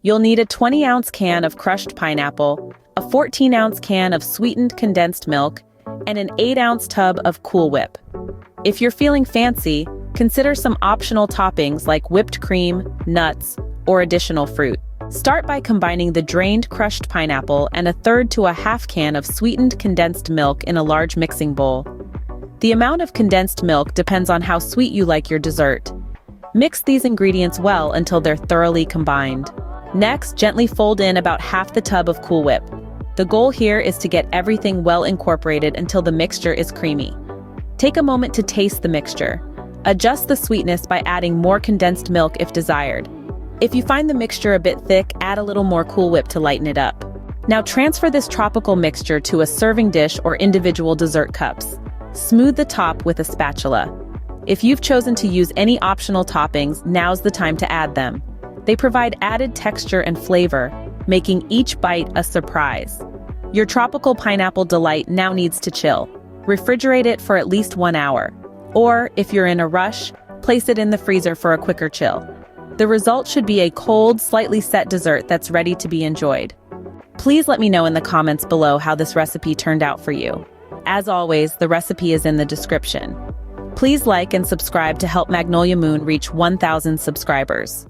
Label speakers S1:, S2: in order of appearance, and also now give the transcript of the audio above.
S1: You'll need a 20-ounce can of crushed pineapple, a 14-ounce can of sweetened condensed milk, and an 8-ounce tub of Cool Whip. If you're feeling fancy, consider some optional toppings like whipped cream, nuts, or additional fruit. Start by combining the drained crushed pineapple and a third to a half can of sweetened condensed milk in a large mixing bowl. The amount of condensed milk depends on how sweet you like your dessert. Mix these ingredients well until they're thoroughly combined. Next, gently fold in about half the tub of Cool Whip. The goal here is to get everything well incorporated until the mixture is creamy. Take a moment to taste the mixture. Adjust the sweetness by adding more condensed milk if desired. If you find the mixture a bit thick, add a little more Cool Whip to lighten it up. Now transfer this tropical mixture to a serving dish or individual dessert cups. Smooth the top with a spatula. If you've chosen to use any optional toppings, now's the time to add them. They provide added texture and flavor, making each bite a surprise. Your tropical pineapple delight now needs to chill. Refrigerate it for at least 1 hour. Or, if you're in a rush, place it in the freezer for a quicker chill. The result should be a cold, slightly set dessert that's ready to be enjoyed. Please let me know in the comments below how this recipe turned out for you. As always, the recipe is in the description. Please like and subscribe to help Magnolia Moon reach 1,000 subscribers.